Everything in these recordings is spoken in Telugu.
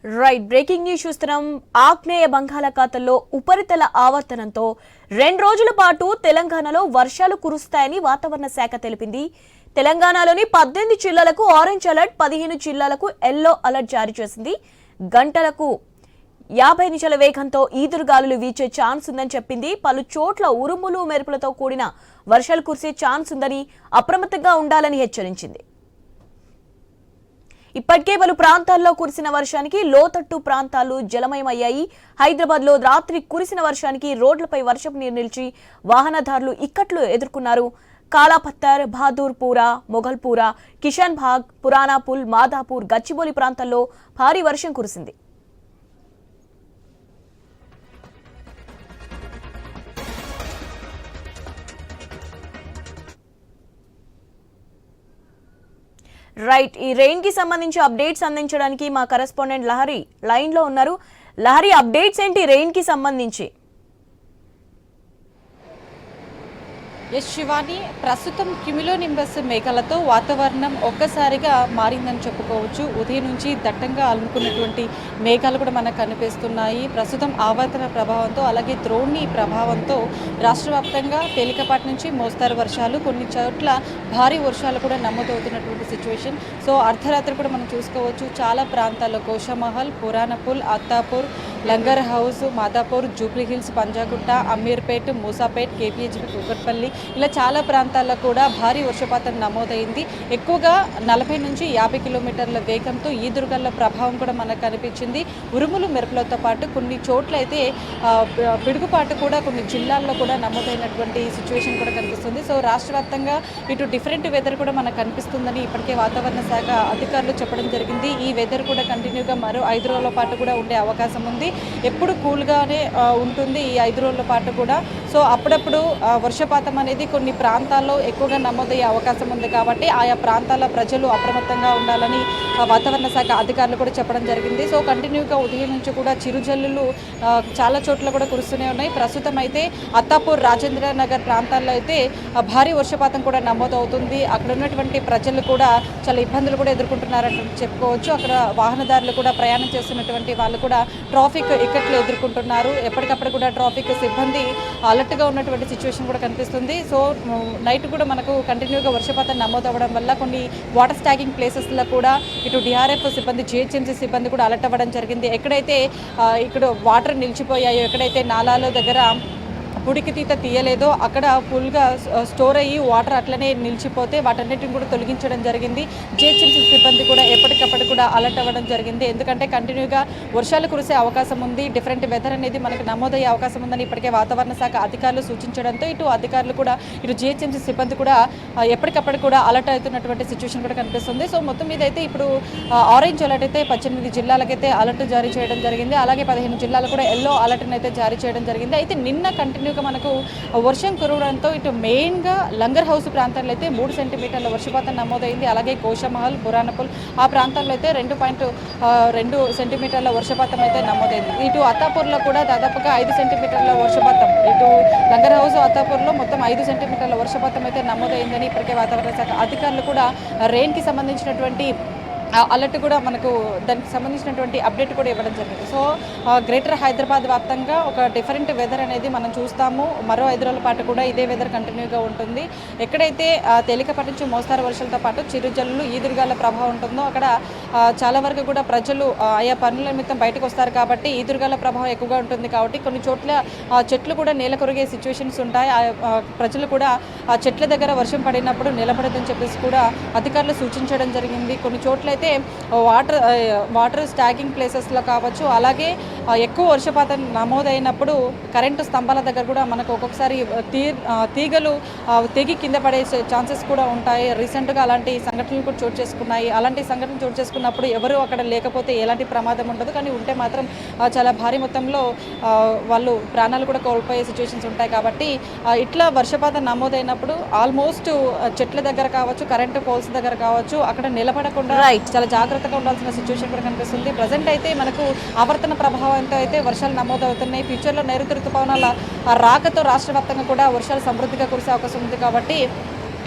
రైట్ బ్రేకింగ్ న్యూస్ చూస్తున్నాం. ఆగ్నేయ బంగాళాఖాతంలో ఉపరితల ఆవర్తనంతో 2 రోజుల పాటు తెలంగాణలో వర్షాలు కురుస్తాయని వాతావరణ శాఖ తెలిపింది. తెలంగాణలోని 18 జిల్లాలకు ఆరెంజ్ అలర్ట్, 15 జిల్లాలకు ఎల్లో అలర్ట్ జారీ చేసింది. గంటలకు 50 నిమిషాల వేగంతో ఈదురుగాలులు వీచే ఛాన్స్ ఉందని చెప్పింది. పలు చోట్ల ఉరుములు మెరుపులతో కూడిన వర్షాలు కురిసే ఛాన్స్ ఉందని, అప్రమత్తంగా ఉండాలని హెచ్చరించింది. ఇప్పటికే పలు ప్రాంతాల్లో కురిసిన వర్షానికి లోతట్టు ప్రాంతాలు జలమయమయ్యాయి. హైదరాబాద్ లో రాత్రి కురిసిన వర్షానికి రోడ్లపై వర్షపు నీరు నిలిచి వాహనదారులు ఇక్కట్లు ఎదుర్కొన్నారు. కాలాపత్తర్, బహదూర్పురా, మొఘల్పురా, కిషన్ భాగ్, పురానాపుల్, మాదాపూర్, గచ్చిబౌలి ప్రాంతాల్లో భారీ వర్షం కురిసింది. రైట్, ఈ రెయిన్ కి సంబంధించి అప్డేట్స్ అందించడానికి మా కరెస్పాండెంట్ లహరి లైన్ లో ఉన్నారు. లహరి, అప్డేట్స్ ఏంటి రెయిన్ కి సంబంధించి? ఎస్ శివాని, ప్రస్తుతం క్యుములోనింబస్ మేఘాలతో వాతావరణం ఒక్కసారిగా మారిందని చెప్పుకోవచ్చు. ఉదయం నుంచి దట్టంగా అలుముకున్నటువంటి మేఘాలు కూడా మనకు కనిపిస్తున్నాయి. ప్రస్తుతం ఆవర్తన ప్రభావంతో, అలాగే ద్రోణి ప్రభావంతో రాష్ట్ర వ్యాప్తంగా తేలికపాటి నుంచి మోస్తారు వర్షాలు, కొన్ని చోట్ల భారీ వర్షాలు కూడా నమోదవుతున్నటువంటి సిచ్యువేషన్. సో అర్ధరాత్రి కూడా మనం చూసుకోవచ్చు చాలా ప్రాంతాల్లో గోషామహల్, పురానపుల్, అత్తాపూర్, లంగర్ హౌస్, మాదాపూర్, జూబ్లీ హిల్స్, పంజాగుట్ట, అమీర్పేట్, మూసాపేట్, కేపీహెచ్బీ, కూకట్పల్లి ఇలా చాలా ప్రాంతాల్లో కూడా భారీ వర్షపాతం నమోదైంది. ఎక్కువగా 40 నుంచి 50 కిలోమీటర్ల వేగంతో ఈదురుగల్ల ప్రభావం కూడా మనకు కనిపించింది. ఉరుములు మెరుపులతో పాటు కొన్ని చోట్ల అయితే పిడుగుపాటు కూడా కొన్ని జిల్లాల్లో కూడా నమోదైనటువంటి సిచ్యువేషన్ కూడా కనిపిస్తుంది. సో రాష్ట్ర వ్యాప్తంగా ఇటు డిఫరెంట్ వెదర్ కూడా మనకు కనిపిస్తుందని ఇప్పటికే వాతావరణ శాఖ అధికారులు చెప్పడం జరిగింది. ఈ వెదర్ కూడా కంటిన్యూగా మరో 5 రోజుల పాటు కూడా ఉండే అవకాశం ఉంది. ఎప్పుడు కూల్గానే ఉంటుంది ఈ 5 రోజుల పాటు కూడా. సో అప్పుడప్పుడు వర్షపాతం అనేది కొన్ని ప్రాంతాల్లో ఎక్కువగా నమోదయ్యే అవకాశం ఉంది కాబట్టి ఆయా ప్రాంతాల ప్రజలు అప్రమత్తంగా ఉండాలని వాతావరణ శాఖ అధికారులు కూడా చెప్పడం జరిగింది. సో కంటిన్యూగా ఉదయం నుంచి కూడా చిరుజల్లులు చాలా చోట్ల కూడా కురుస్తూనే ఉన్నాయి. ప్రస్తుతం అయితే అత్తాపూర్, రాజేంద్ర నగర్ ప్రాంతాల్లో అయితే భారీ వర్షపాతం కూడా నమోదవుతుంది. అక్కడ ఉన్నటువంటి ప్రజలు కూడా చాలా ఇబ్బందులు కూడా ఎదుర్కొంటున్నారని చెప్పుకోవచ్చు. అక్కడ వాహనదారులు కూడా ప్రయాణం చేస్తున్నటువంటి వాళ్ళు కూడా ట్రాఫిక్ ఇక్కట్లు ఎదుర్కొంటున్నారు. ఎప్పటికప్పుడు కూడా ట్రాఫిక్ సిబ్బంది అలర్ట్గా ఉన్నటువంటి సిచ్యువేషన్ కూడా కనిపిస్తుంది. సో నైట్ కూడా మనకు కంటిన్యూగా వర్షపాతం నమోదవ్వడం వల్ల కొన్ని వాటర్ స్టాగింగ్ ప్లేసెస్లో కూడా ఇటు డిఆర్ఎఫ్ సిబ్బంది, జిహెచ్ఎంసీ సిబ్బంది కూడా అలర్ట్ అవ్వడం జరిగింది. ఎక్కడైతే ఇక్కడ వాటర్ నిలిచిపోయాయో, ఎక్కడైతే నాలాల దగ్గర ఉడికితీత తీయలేదో అక్కడ ఫుల్గా స్టోర్ అయ్యి వాటర్ అట్లనే నిలిచిపోతే వాటన్నిటిని కూడా తొలగించడం జరిగింది. జిహెచ్ఎంసీ సిబ్బంది కూడా ఎప్పటికప్పుడు కూడా అలర్ట్ అవ్వడం జరిగింది. ఎందుకంటే కంటిన్యూగా వర్షాలు కురిసే అవకాశం ఉంది, డిఫరెంట్ వెదర్ అనేది మనకు నమోదయ్యే అవకాశం ఉందని ఇప్పటికే వాతావరణ శాఖ అధికారులు సూచించడంతో ఇటు అధికారులు కూడా ఇటు జిహెచ్ఎంసీ సిబ్బంది కూడా ఎప్పటికప్పుడు కూడా అలర్ట్ అవుతున్నటువంటి సిచ్యువేషన్ కూడా కనిపిస్తుంది. సో మొత్తం మీద అయితే ఇప్పుడు ఆరెంజ్ అలర్ట్ అయితే 18 జిల్లాలకైతే అలర్ట్ జారీ చేయడం జరిగింది. అలాగే 15 జిల్లాలు కూడా ఎల్లో అలర్ట్ని అయితే జారీ చేయడం జరిగింది. అయితే నిన్న కంటిన్యూ మనకు వర్షం కురవడంతో ఇటు మెయిన్గా లంగర్ హౌస్ ప్రాంతాల్లో అయితే 3 సెంటీమీటర్ల వర్షపాతం నమోదైంది. అలాగే కోశమహల్, పురానపుల్ ఆ ప్రాంతాల్లో అయితే 2.2 సెంటీమీటర్ల వర్షపాతం అయితే నమోదైంది. ఇటు అత్తాపూర్లో కూడా దాదాపుగా 5 సెంటీమీటర్ల వర్షపాతం, ఇటు లంగర్ హౌస్, అత్తాపూర్లో మొత్తం 5 సెంటీమీటర్ల వర్షపాతం అయితే నమోదైందని ఇప్పటికే వాతావరణ శాఖ అధికారులు కూడా రెయిన్కి సంబంధించినటువంటి అలర్ట్ కూడా మనకు దానికి సంబంధించినటువంటి అప్డేట్ కూడా ఇవ్వడం జరిగింది. సో గ్రేటర్ హైదరాబాద్ వ్యాప్తంగా ఒక డిఫరెంట్ వెదర్ అనేది మనం చూస్తాము. మరో 5 రోజుల పాటు కూడా ఇదే వెదర్ కంటిన్యూగా ఉంటుంది. ఎక్కడైతే తేలికపాటి నుంచి మోస్తారు వర్షాలతో పాటు చిరుజల్లులు, ఈదురుగాల ప్రభావం ఉంటుందో అక్కడ చాలా వరకు కూడా ప్రజలు ఆయా పనుల నిమిత్తం బయటకు వస్తారు కాబట్టి ఈదురుగాల ప్రభావం ఎక్కువగా ఉంటుంది. కాబట్టి కొన్ని చోట్ల చెట్లు కూడా నేల కొరిగే సిచ్యువేషన్స్ ఉంటాయి. ప్రజలు కూడా ఆ చెట్ల దగ్గర వర్షం పడినప్పుడు నిలబడదని చెప్పేసి కూడా అధికారులు సూచించడం జరిగింది. కొన్ని చోట్ల అయితే వాటర్ స్టాగింగ్ ప్లేసెస్లో కావచ్చు, అలాగే ఎక్కువ వర్షపాతం నమోదైనప్పుడు కరెంటు స్తంభాల దగ్గర కూడా మనకు ఒక్కొక్కసారి తీగలు తెగి కింద పడే ఛాన్సెస్ కూడా ఉంటాయి. రీసెంట్గా అలాంటి సంఘటనలు కూడా చోటు చేసుకున్నాయి. అలాంటి సంఘటనలు చోటు చేసుకున్నప్పుడు ఎవరు అక్కడ లేకపోతే ఎలాంటి ప్రమాదం ఉండదు, కానీ ఉంటే మాత్రం చాలా భారీ మొత్తంలో వాళ్ళు ప్రాణాలు కూడా కోల్పోయే సిచ్యువేషన్స్ ఉంటాయి. కాబట్టి ఇట్లా వర్షపాతం నమోదైనప్పుడు ఆల్మోస్ట్ చెట్ల దగ్గర కావచ్చు, కరెంటు పోల్స్ దగ్గర కావచ్చు, అక్కడ నిలబడకుండా చాలా జాగ్రత్తగా ఉండాల్సిన సిచ్యువేషన్ కూడా కనిపిస్తుంది. ప్రజెంట్ అయితే మనకు ఆవర్తన ప్రభావంతో అయితే వర్షాలు నమోదవుతున్నాయి. ఫ్యూచర్లో నైరుతి ఋతుపవనాల రాకతో రాష్ట్ర వ్యాప్తంగా కూడా వర్షాలు సమృద్ధిగా కురిసే అవకాశం ఉంది. కాబట్టి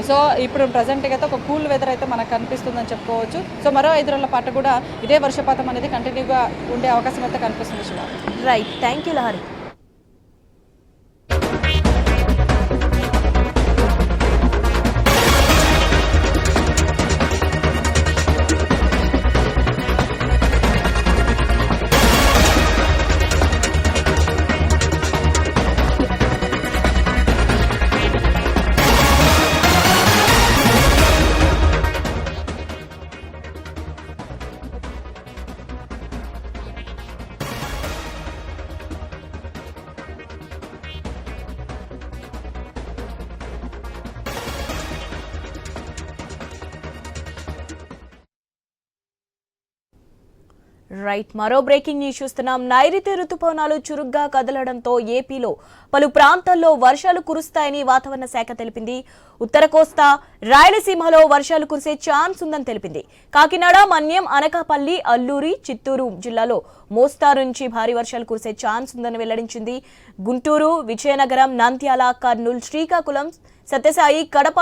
సో ఇప్పుడు ప్రజెంట్గా అయితే ఒక కూల్ వెదర్ అయితే మనకు కనిపిస్తుందని చెప్పుకోవచ్చు. సో మరో 5 రోజుల పాటు కూడా ఇదే వర్షపాతం అనేది కంటిన్యూగా ఉండే అవకాశం అయితే కనిపిస్తుంది Shiva. Right, thank you Lahari. Right, మరో బ్రేకింగ్ న్యూస్ చూస్తున్నాం. నైరుతి రుతుపవనాలు చురుగ్గా కదలడంతో ఏపీలో పలు ప్రాంతాల్లో వర్షాలు కురుస్తాయని వాతావరణ శాఖ తెలిపింది. ఉత్తర కోస్తా, రాయలసీమలో వర్షాలు కురిసే ఛాన్స్ ఉందని తెలిపింది. కాకినాడ, మన్యం, అనకాపల్లి, అల్లూరి, చిత్తూరు జిల్లాలో మోస్తారు నుంచి భారీ వర్షాలు కురిసే ఛాన్స్ ఉందని వెల్లడించింది. గుంటూరు, విజయనగరం, నంద్యాల, కర్నూలు, శ్రీకాకుళం, సత్యసాయి, కడప,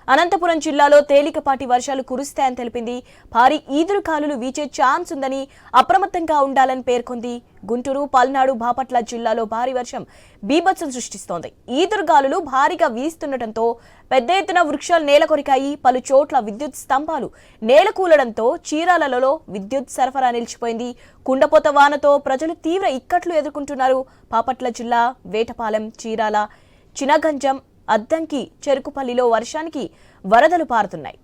అనంతపురం జిల్లాలో తేలికపాటి వర్షాలు కురుస్తాయని తెలిపింది. భారీ ఈదురుగాలులు వీచే ఛాన్స్ ఉందని అప్రమత్తంగా ఉండాలని పేర్కొంది. గుంటూరు, పల్నాడు, బాపట్ల జిల్లాలో భారీ వర్షం బీభత్సం సృష్టిస్తోంది. ఈదురుగాలులు భారీగా వీస్తుండటంతో పెద్ద ఎత్తున వృక్షాలు నేలకొరికాయి. పలు చోట్ల విద్యుత్ స్తంభాలు నేలకూలడంతో చీరాలలో విద్యుత్ సరఫరా నిలిచిపోయింది. కుండపోత వానతో ప్రజలు తీవ్ర ఇక్కట్లు ఎదుర్కొంటున్నారు. బాపట్ల జిల్లా వేటపాలెం, చీరాల, చినగంజం, అద్దంకి, చెరుకుపల్లిలో వర్షానికి వరదలు పారుతున్నాయి.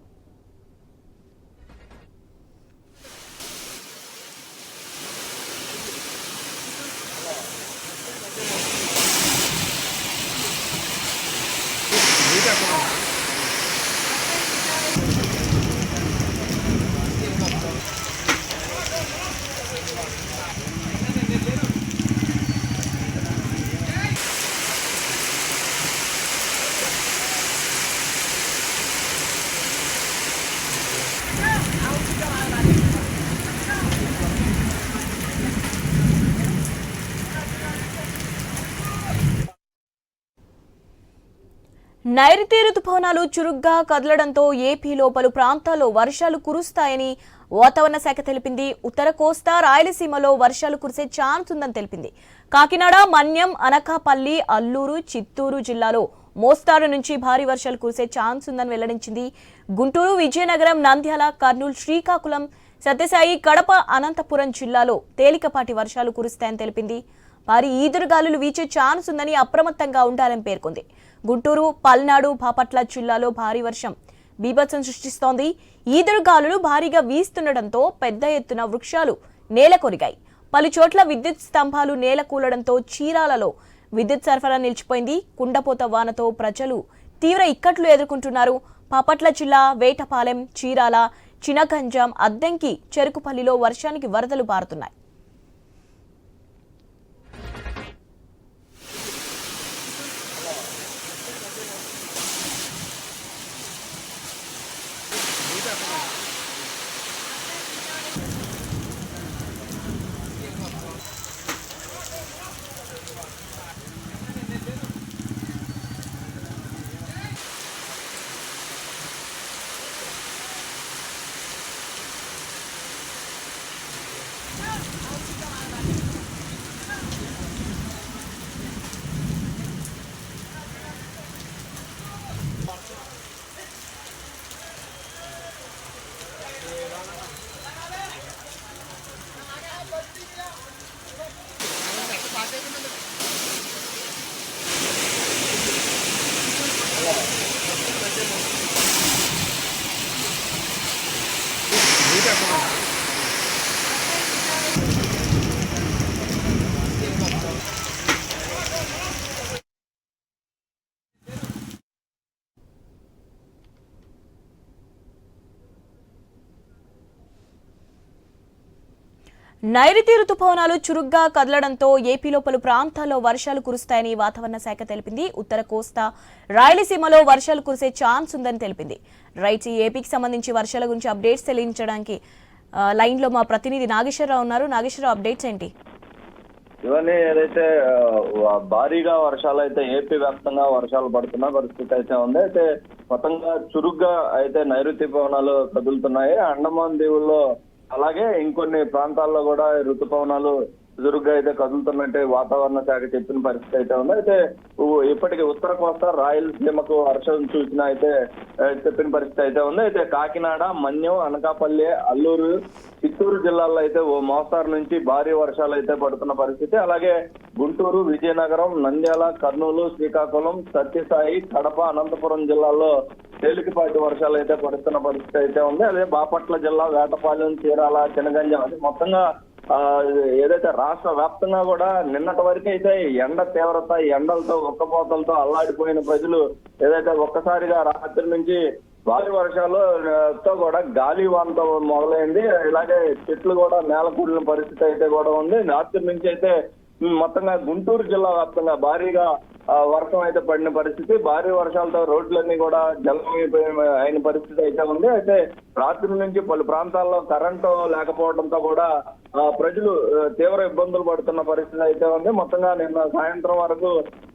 నైరుతి రుతుపవనాలు చురుగ్గా కదలడంతో ఏపీలో పలు ప్రాంతాల్లో వర్షాలు కురుస్తాయని వాతావరణ శాఖ తెలిపింది. ఉత్తర కోస్తా, రాయలసీమలో వర్షాలు కురిసే ఛాన్స్ ఉందని తెలిపింది. కాకినాడ, మన్యం, అనకాపల్లి, అల్లూరు, చిత్తూరు జిల్లాలో మోస్తారు నుంచి భారీ వర్షాలు కురిసే ఛాన్స్ ఉందని వెల్లడించింది. గుంటూరు, విజయనగరం, నంద్యాల, కర్నూలు, శ్రీకాకుళం, సత్యసాయి, కడప, అనంతపురం జిల్లాలో తేలికపాటి వర్షాలు కురుస్తాయని తెలిపింది. భారీ ఈదురుగాలులు వీచే ఛాన్స్ ఉందని అప్రమత్తంగా ఉండాలని పేర్కొంది. గుంటూరు, పల్నాడు, బాపట్ల జిల్లాలో భారీ వర్షం బీభత్సం సృష్టిస్తోంది. ఈదురుగాలులు భారీగా వీస్తుండటంతో పెద్ద ఎత్తున వృక్షాలు నేలకొరిగాయి. పలు చోట్ల విద్యుత్ స్తంభాలు నేలకూలడంతో చీరాలలో విద్యుత్ సరఫరా నిలిచిపోయింది. కుండపోత వానతో ప్రజలు తీవ్ర ఇక్కట్లు ఎదుర్కొంటున్నారు. బాపట్ల జిల్లా వేటపాలెం, చీరాల, చినగంజాం, అద్దంకి, చెరుకుపల్లిలో వర్షానికి వరదలు పారుతున్నాయి. నైరుతి రుతుపవనాలు చురుగ్గా కదలడంతో ఏపీలో పలు ప్రాంతాల్లో వర్షాలు కురుస్తాయని వాతావరణ శాఖ తెలిపింది. ఉత్తర కోస్తా, రాయలసీమలో వర్షాలు కురిసే ఛాన్స్ ఉందని తెలిపింది. రైట్, ఈ ఏపీకి సంబంధించి వర్షాల గురించి అప్డేట్స్ తెలియజేయడానికి లైన్ లో మా ప్రతినిధి నాగేశ్వరరావు ఉన్నారు. నాగేశ్వరరావు, అప్డేట్స్ ఏంటి? ఇవన్నీ ఏదైతే భారీగా వర్షాలు అయితే ఏపీ వ్యాప్తంగా వర్షాలు పడుతున్న పరిస్థితి అయితే ఉంది. అయితే మొత్తంగా చురుగ్గా అయితే నైరుతి పవనాలు కదులుతున్నాయి. అండమాన్ దీవుల్లో అలాగే ఇంకొన్ని ప్రాంతాల్లో కూడా ఋతుపవనాలు చురుగ్గా అయితే కదులుతున్నట్టే వాతావరణ శాఖ చెప్పిన పరిస్థితి అయితే ఉంది. అయితే ఇప్పటికీ ఉత్తర కోస్తా రాయలసీమకు వర్షం సూచన అయితే చెప్పిన పరిస్థితి అయితే ఉంది. అయితే కాకినాడ, మన్యం, అనకాపల్లి, అల్లూరు, చిత్తూరు జిల్లాల్లో అయితే ఓ మోస్తారు నుంచి భారీ వర్షాలు అయితే పడుతున్న పరిస్థితి. అలాగే గుంటూరు, విజయనగరం, నంద్యాల, కర్నూలు, శ్రీకాకుళం, సత్యసాయి, కడప, అనంతపురం జిల్లాల్లో తేలికపాటి వర్షాలు అయితే పడుతున్న పరిస్థితి అయితే ఉంది. అదే బాపట్ల జిల్లా, వేటపాలెం, చీరాల, చినగంజం అది మొత్తంగా ఏదైతే రాష్ట్ర వ్యాప్తంగా కూడా నిన్నటి వరకు అయితే ఎండ తీవ్రత, ఎండలతో ఒక్కపోతలతో అల్లాడిపోయిన ప్రజలు ఏదైతే ఒక్కసారిగా రాత్రి నుంచి భారీ వర్షాలతో కూడా గాలి వానతో మొదలైంది. ఇలాగే చెట్లు కూడా నేల కూలిన పరిస్థితి అయితే కూడా ఉంది. రాత్రి నుంచి అయితే మొత్తంగా గుంటూరు జిల్లా వ్యాప్తంగా భారీగా వర్షం అయితే పడిన పరిస్థితి. భారీ వర్షాలతో రోడ్లన్నీ కూడా అయిన పరిస్థితి అయితే ఉంది. అయితే రాత్రి నుంచి పలు ప్రాంతాల్లో కరెంటు లేకపోవడంతో కూడా ప్రజలు తీవ్ర ఇబ్బందులు పడుతున్న పరిస్థితి అయితే ఉంది. మొత్తంగా నిన్న సాయంత్రం వరకు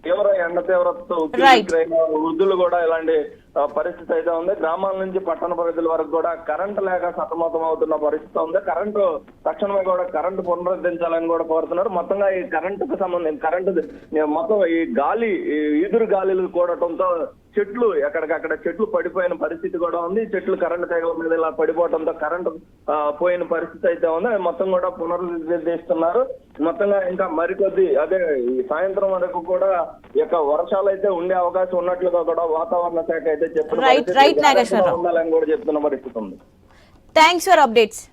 తీవ్ర ఎండ తీవ్రతతో వృద్ధులు కూడా ఇలాంటి పరిస్థితి అయితే ఉంది. గ్రామాల నుంచి పట్టణ ప్రజల వరకు కూడా కరెంటు లేక సతమతం అవుతున్న పరిస్థితి ఉంది. కరెంటు తక్షణమే కూడా కరెంటు పునరుద్ధరించాలని కూడా కోరుతున్నారు. మొత్తంగా ఈ కరెంటుకు సంబంధించి కరెంటు మొత్తం ఈ గాలి ఈదురు గాలిలు కూడటంతో చెట్లు ఎక్కడికక్కడ చెట్లు పడిపోయిన పరిస్థితి కూడా ఉంది. చెట్లు కరెంటు తీగల మీద ఇలా పడిపోవడంతో కరెంటు పోయిన పరిస్థితి అయితే ఉంది. మొత్తం కూడా పునరుద్ధరిస్తున్నారు. మొత్తంగా ఇంకా మరికొద్ది అదే ఈ సాయంత్రం వరకు కూడా ఇక వర్షాలు అయితే ఉండే అవకాశం ఉన్నట్లుగా కూడా వాతావరణ శాఖ అయితే చెప్తున్న రైట్ నాగేశ్వరరావు ఉండాలని కూడా చెప్తున్న పరిస్థితి ఉంది. Thanks for updates.